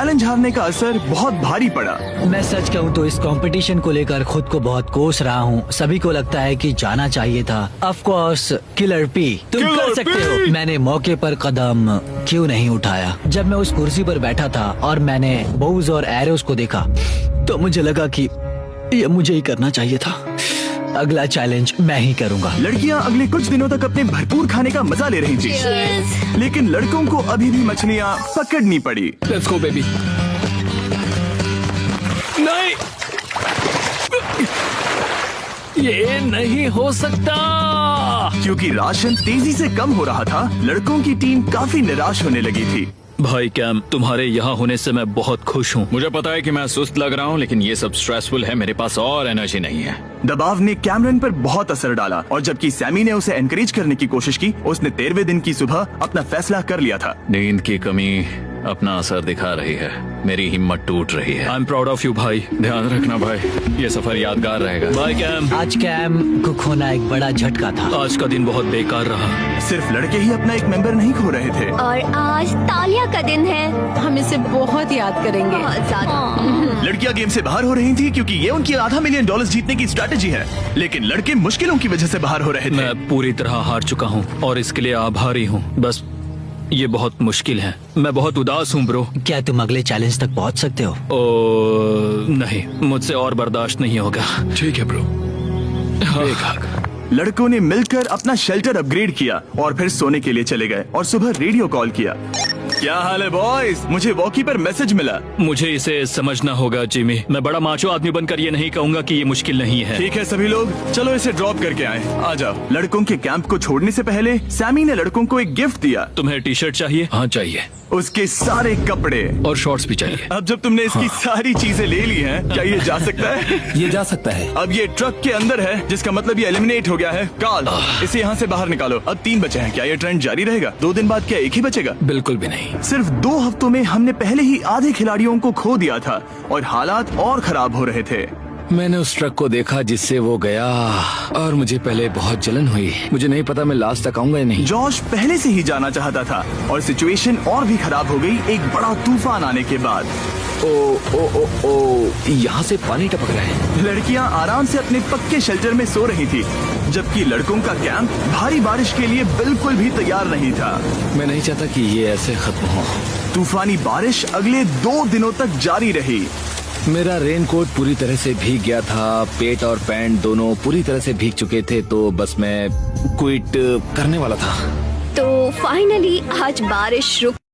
Challenge हारने का असर बहुत भारी पड़ा। मैं सच कहूँ तो इस कंपटीशन को लेकर खुद को बहुत कोस रहा हूँ। सभी को लगता है कि जाना चाहिए था। ऑफ कोर्स किलर पी, तुम किलर कर सकते हो। पी! मैंने मौके पर कदम क्यों नहीं उठाया? जब मैं उस कुर्सी पर बैठा था और मैंने बोज और एरोस को देखा तो मुझे लगा कि ये मुझे ही करना चाहिए था। अगला चैलेंज मैं ही करूँगा। लड़कियां अगले कुछ दिनों तक अपने भरपूर खाने का मजा ले रही थी, लेकिन लड़कों को अभी भी मछलियां पकड़नी पड़ी। Let's go baby. नहीं, ये नहीं हो सकता। क्योंकि राशन तेजी से कम हो रहा था, लड़कों की टीम काफी निराश होने लगी थी। भाई कैम, तुम्हारे यहाँ होने से मैं बहुत खुश हूँ। मुझे पता है कि मैं सुस्त लग रहा हूँ, लेकिन ये सब स्ट्रेसफुल है। मेरे पास और एनर्जी नहीं है। दबाव ने कैमरन पर बहुत असर डाला और जबकि सैमी ने उसे एनकरेज करने की कोशिश की, उसने 13वें दिन की सुबह अपना फैसला कर लिया था। नींद की कमी अपना असर दिखा रही है। मेरी हिम्मत टूट रही है। I am proud of you भाई। ध्यान रखना भाई, ये सफर यादगार रहेगा। Bye cam. आज कैम को खोना एक बड़ा झटका था। आज का दिन बहुत बेकार रहा। सिर्फ लड़के ही अपना एक मेंबर नहीं खो रहे थे। और आज तालिया का दिन है। हम इसे बहुत याद करेंगे। बहुत ज्यादा। लड़कियां गेम से बाहर हो रही थी क्योंकि ये उनकी $500 मिलियन जीतने की स्ट्रैटेजी है, लेकिन लड़के मुश्किलों की वजह से बाहर हो रहे थे। मैं पूरी तरह हार चुका हूँ और इसके लिए आभारी हूँ। बस ये बहुत मुश्किल है। मैं बहुत उदास हूँ ब्रो। क्या तुम अगले चैलेंज तक पहुँच सकते हो? नहीं, मुझसे और बर्दाश्त नहीं होगा। ठीक है ब्रो। लड़कों ने मिलकर अपना शेल्टर अपग्रेड किया और फिर सोने के लिए चले गए और सुबह रेडियो कॉल किया। क्या हाल है बॉयज? मुझे वॉकी पर मैसेज मिला। मुझे इसे समझना होगा जिमी। मैं बड़ा माचो आदमी बनकर ये नहीं कहूँगा कि ये मुश्किल नहीं है। ठीक है सभी लोग, चलो इसे ड्रॉप करके आए। आ जाओ। लड़कों के कैंप को छोड़ने से पहले सैमी ने लड़कों को एक गिफ्ट दिया। तुम्हें टी शर्ट चाहिए? हाँ चाहिए। उसके सारे कपड़े और शॉर्ट्स भी चाहिए। अब जब तुमने इसकी सारी चीजें ले ली हैं, क्या ये जा सकता है? ये जा सकता है। अब ये ट्रक के अंदर है, जिसका मतलब ये एलिमिनेट हो गया है। कार्ल, इसे यहाँ से बाहर निकालो। अब 3 बचे हैं। क्या ये ट्रेंड जारी रहेगा? 2 दिन बाद क्या एक ही बचेगा? बिल्कुल भी नहीं। सिर्फ 2 हफ्तों में हमने पहले ही आधे खिलाड़ियों को खो दिया था और हालात और खराब हो रहे थे। मैंने उस ट्रक को देखा जिससे वो गया और मुझे पहले बहुत जलन हुई। मुझे नहीं पता मैं लास्ट तक आऊंगा या नहीं। जॉश पहले से ही जाना चाहता था और सिचुएशन और भी खराब हो गई एक बड़ा तूफान आने के बाद। यहाँ से पानी टपक रहा है। लड़कियां आराम से अपने पक्के शेल्टर में सो रही थी, जबकि लड़कों का कैंप भारी बारिश के लिए बिल्कुल भी तैयार नहीं था। मैं नहीं चाहता कि ये ऐसे खत्म हो। तूफानी बारिश अगले 2 दिनों तक जारी रही। मेरा रेनकोट पूरी तरह से भीग गया था। पेट और पैंट दोनों पूरी तरह से भीग चुके थे, तो बस मैं क्विट करने वाला था। तो फाइनली आज बारिश रुक